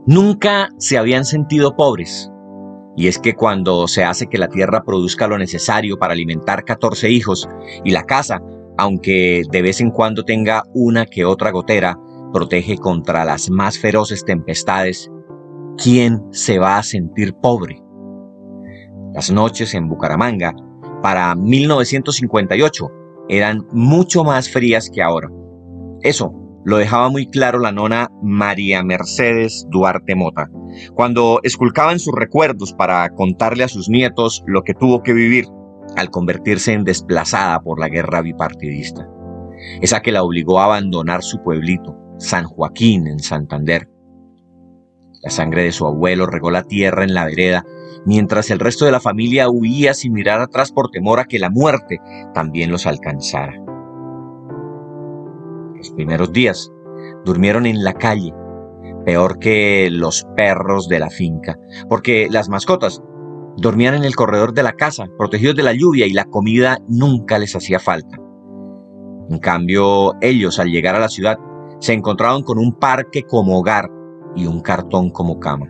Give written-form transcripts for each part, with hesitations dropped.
Nunca se habían sentido pobres. Y es que cuando se hace que la tierra produzca lo necesario para alimentar 14 hijos y la casa, aunque de vez en cuando tenga una que otra gotera, protege contra las más feroces tempestades, ¿quién se va a sentir pobre? Las noches en Bucaramanga, para 1958, eran mucho más frías que ahora. Eso lo dejaba muy claro la nona María Mercedes Duarte Mota, cuando esculcaba en sus recuerdos para contarle a sus nietos lo que tuvo que vivir al convertirse en desplazada por la guerra bipartidista. Esa que la obligó a abandonar su pueblito, San Joaquín, en Santander. La sangre de su abuelo regó la tierra en la vereda, mientras el resto de la familia huía sin mirar atrás por temor a que la muerte también los alcanzara. Los primeros días durmieron en la calle, peor que los perros de la finca, porque las mascotas dormían en el corredor de la casa, protegidos de la lluvia, y la comida nunca les hacía falta. En cambio, ellos, al llegar a la ciudad, se encontraban con un parque como hogar y un cartón como cama.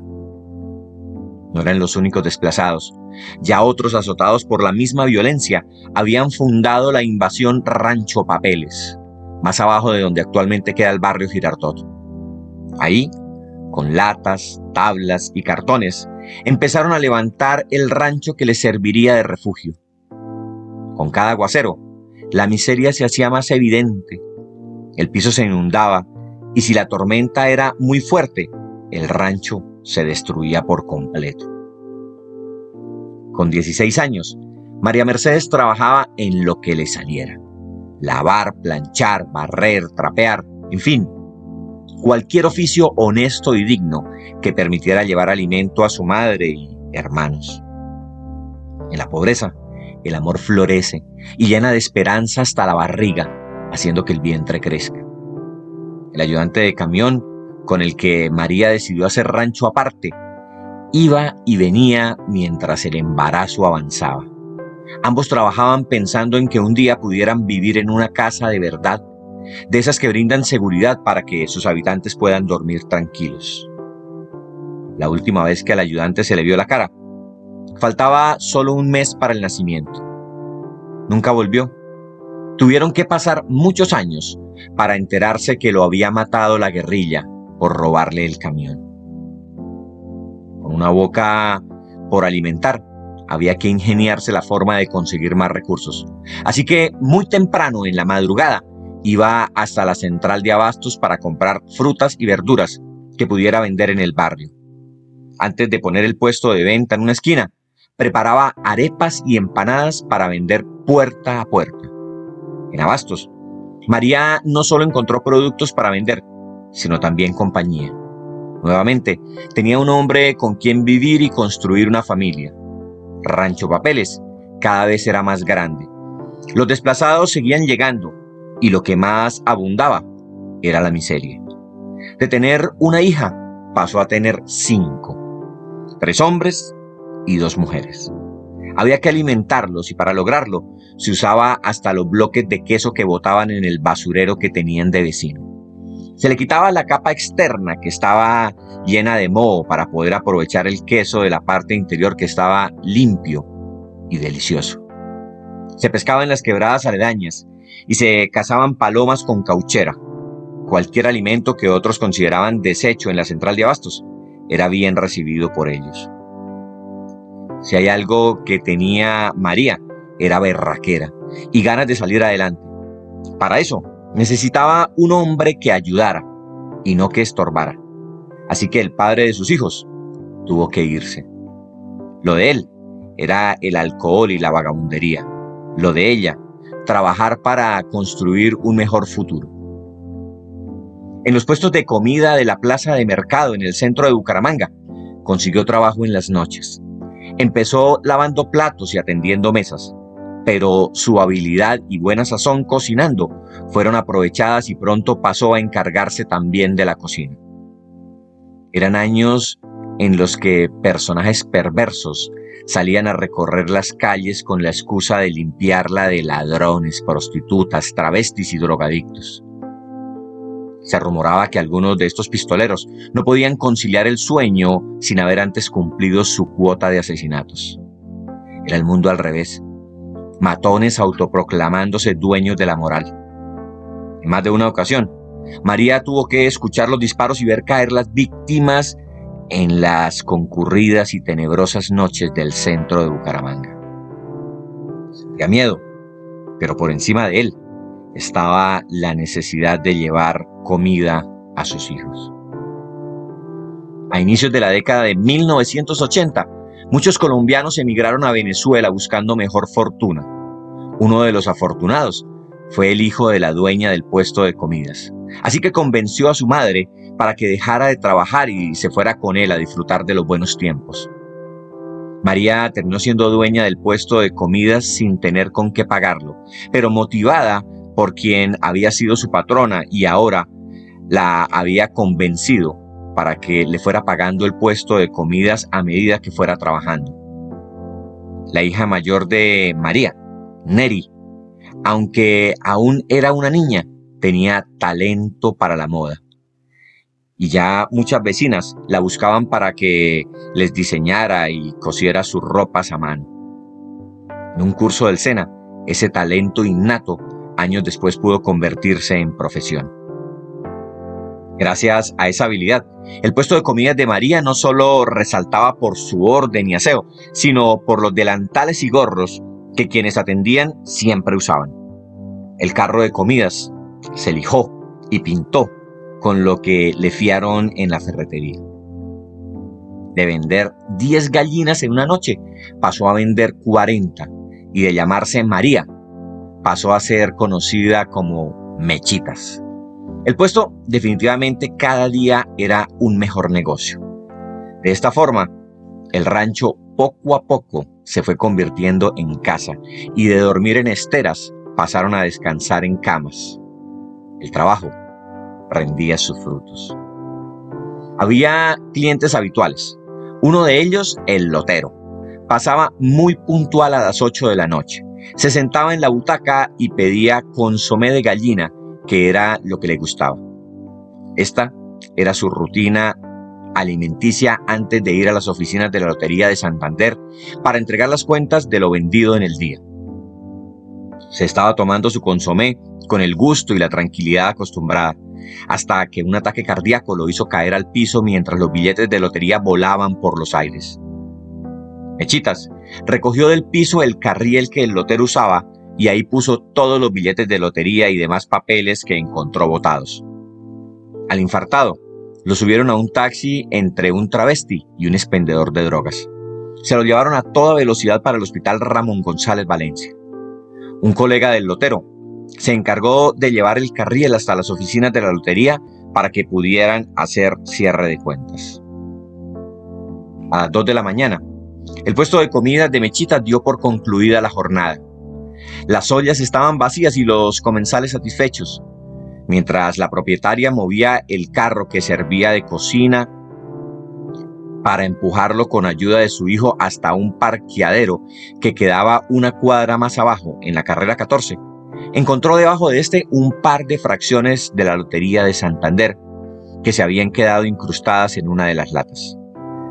No eran los únicos desplazados. Ya otros, azotados por la misma violencia, habían fundado la invasión Rancho Papeles, más abajo de donde actualmente queda el barrio Girardot. Ahí, con latas, tablas y cartones, empezaron a levantar el rancho que les serviría de refugio. Con cada aguacero, la miseria se hacía más evidente. El piso se inundaba y si la tormenta era muy fuerte, el rancho se destruía por completo. Con 16 años, María Mercedes trabajaba en lo que le saliera. Lavar, planchar, barrer, trapear, en fin, cualquier oficio honesto y digno que permitiera llevar alimento a su madre y hermanos. En la pobreza, el amor florece y llena de esperanza hasta la barriga, haciendo que el vientre crezca. El ayudante de camión, con el que María decidió hacer rancho aparte, iba y venía mientras el embarazo avanzaba. Ambos trabajaban pensando en que un día pudieran vivir en una casa de verdad, de esas que brindan seguridad para que sus habitantes puedan dormir tranquilos. La última vez que al ayudante se le vio la cara, faltaba solo un mes para el nacimiento. Nunca volvió. Tuvieron que pasar muchos años para enterarse que lo había matado la guerrilla por robarle el camión. Con una boca por alimentar, había que ingeniarse la forma de conseguir más recursos. Así que muy temprano en la madrugada iba hasta la central de abastos para comprar frutas y verduras que pudiera vender en el barrio. Antes de poner el puesto de venta en una esquina, preparaba arepas y empanadas para vender puerta a puerta. En abastos, María no solo encontró productos para vender, sino también compañía. Nuevamente, tenía un hombre con quien vivir y construir una familia. Rancho Papeles cada vez era más grande. Los desplazados seguían llegando y lo que más abundaba era la miseria. De tener una hija, pasó a tener 5. 3 hombres y 2 mujeres. Había que alimentarlos y para lograrlo se usaba hasta los bloques de queso que botaban en el basurero que tenían de vecino. Se le quitaba la capa externa que estaba llena de moho para poder aprovechar el queso de la parte interior que estaba limpio y delicioso. Se pescaba en las quebradas aledañas y se cazaban palomas con cauchera. Cualquier alimento que otros consideraban desecho en la central de abastos era bien recibido por ellos. Si hay algo que tenía María, era berraquera y ganas de salir adelante. Para eso, necesitaba un hombre que ayudara y no que estorbara. Así que el padre de sus hijos tuvo que irse. Lo de él era el alcohol y la vagabundería. Lo de ella, trabajar para construir un mejor futuro. En los puestos de comida de la plaza de mercado en el centro de Bucaramanga, consiguió trabajo en las noches. Empezó lavando platos y atendiendo mesas, pero su habilidad y buena sazón cocinando fueron aprovechadas y pronto pasó a encargarse también de la cocina. Eran años en los que personajes perversos salían a recorrer las calles con la excusa de limpiarla de ladrones, prostitutas, travestis y drogadictos. Se rumoraba que algunos de estos pistoleros no podían conciliar el sueño sin haber antes cumplido su cuota de asesinatos. Era el mundo al revés. Matones autoproclamándose dueños de la moral. En más de una ocasión, María tuvo que escuchar los disparos y ver caer las víctimas en las concurridas y tenebrosas noches del centro de Bucaramanga. Sentía miedo, pero por encima de él estaba la necesidad de llevar comida a sus hijos. A inicios de la década de 1980, muchos colombianos emigraron a Venezuela buscando mejor fortuna. Uno de los afortunados fue el hijo de la dueña del puesto de comidas, así que convenció a su madre para que dejara de trabajar y se fuera con él a disfrutar de los buenos tiempos. María terminó siendo dueña del puesto de comidas sin tener con qué pagarlo, pero motivada por quien había sido su patrona y ahora la había convencido para que le fuera pagando el puesto de comidas a medida que fuera trabajando. La hija mayor de María, Neri, aunque aún era una niña, tenía talento para la moda. Y ya muchas vecinas la buscaban para que les diseñara y cosiera sus ropas a mano. En un curso del SENA, ese talento innato años después pudo convertirse en profesión. Gracias a esa habilidad, el puesto de comidas de María no solo resaltaba por su orden y aseo, sino por los delantales y gorros que quienes atendían siempre usaban. El carro de comidas se lijó y pintó con lo que le fiaron en la ferretería. De vender 10 gallinas en una noche, pasó a vender 40, y de llamarse María, pasó a ser conocida como Mechitas. El puesto definitivamente cada día era un mejor negocio. De esta forma, el rancho poco a poco se fue convirtiendo en casa y de dormir en esteras pasaron a descansar en camas. El trabajo rendía sus frutos. Había clientes habituales. Uno de ellos, el lotero. Pasaba muy puntual a las 8 de la noche. Se sentaba en la butaca y pedía consomé de gallina, que era lo que le gustaba. Esta era su rutina alimenticia antes de ir a las oficinas de la Lotería de Santander para entregar las cuentas de lo vendido en el día. Se estaba tomando su consomé con el gusto y la tranquilidad acostumbrada, hasta que un ataque cardíaco lo hizo caer al piso mientras los billetes de lotería volaban por los aires. Mechitas recogió del piso el carriel que el lotero usaba y ahí puso todos los billetes de lotería y demás papeles que encontró botados. Al infartado, lo subieron a un taxi entre un travesti y un expendedor de drogas. Se lo llevaron a toda velocidad para el hospital Ramón González Valencia. Un colega del lotero se encargó de llevar el carriel hasta las oficinas de la lotería para que pudieran hacer cierre de cuentas. A las 2 de la mañana, el puesto de comidas de Mechitas dio por concluida la jornada. Las ollas estaban vacías y los comensales satisfechos, mientras la propietaria movía el carro que servía de cocina para empujarlo con ayuda de su hijo hasta un parqueadero que quedaba una cuadra más abajo, en la carrera 14. Encontró debajo de este un par de fracciones de la Lotería de Santander que se habían quedado incrustadas en una de las latas.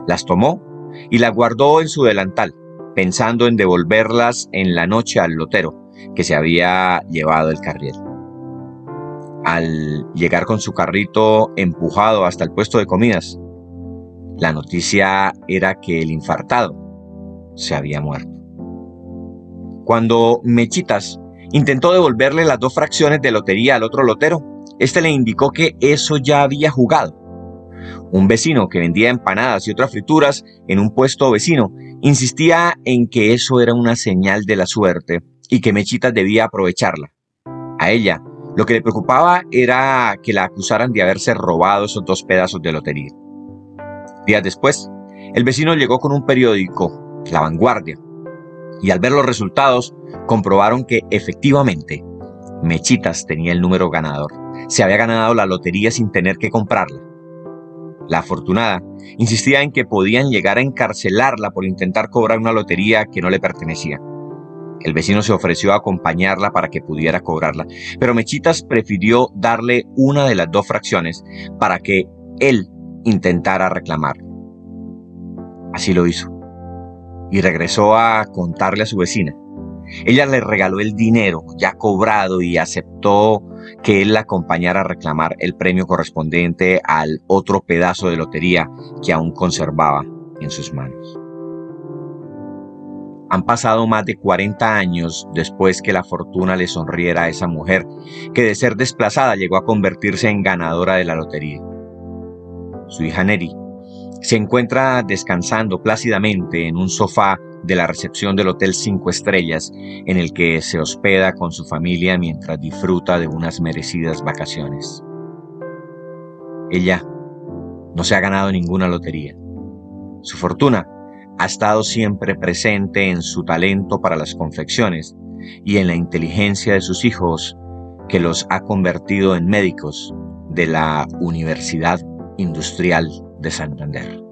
Las tomó y las guardó en su delantal, pensando en devolverlas en la noche al lotero que se había llevado el carriel. Al llegar con su carrito empujado hasta el puesto de comidas, la noticia era que el infartado se había muerto. Cuando Mechitas intentó devolverle las 2 fracciones de lotería al otro lotero, este le indicó que eso ya había jugado. Un vecino que vendía empanadas y otras frituras en un puesto vecino insistía en que eso era una señal de la suerte y que Mechitas debía aprovecharla. A ella lo que le preocupaba era que la acusaran de haberse robado esos 2 pedazos de lotería. Días después, el vecino llegó con un periódico, La Vanguardia, y al ver los resultados comprobaron que efectivamente Mechitas tenía el número ganador. Se había ganado la lotería sin tener que comprarla. La afortunada insistía en que podían llegar a encarcelarla por intentar cobrar una lotería que no le pertenecía. El vecino se ofreció a acompañarla para que pudiera cobrarla, pero Mechitas prefirió darle una de las 2 fracciones para que él intentara reclamar. Así lo hizo y regresó a contarle a su vecina. Ella le regaló el dinero ya cobrado y aceptó que él la acompañara a reclamar el premio correspondiente al otro pedazo de lotería que aún conservaba en sus manos. Han pasado más de 40 años después que la fortuna le sonriera a esa mujer, que de ser desplazada llegó a convertirse en ganadora de la lotería. Su hija Neri se encuentra descansando plácidamente en un sofá de la recepción del Hotel 5 Estrellas, en el que se hospeda con su familia mientras disfruta de unas merecidas vacaciones. Ella no se ha ganado ninguna lotería. Su fortuna ha estado siempre presente en su talento para las confecciones y en la inteligencia de sus hijos, que los ha convertido en médicos de la Universidad Industrial de Santander.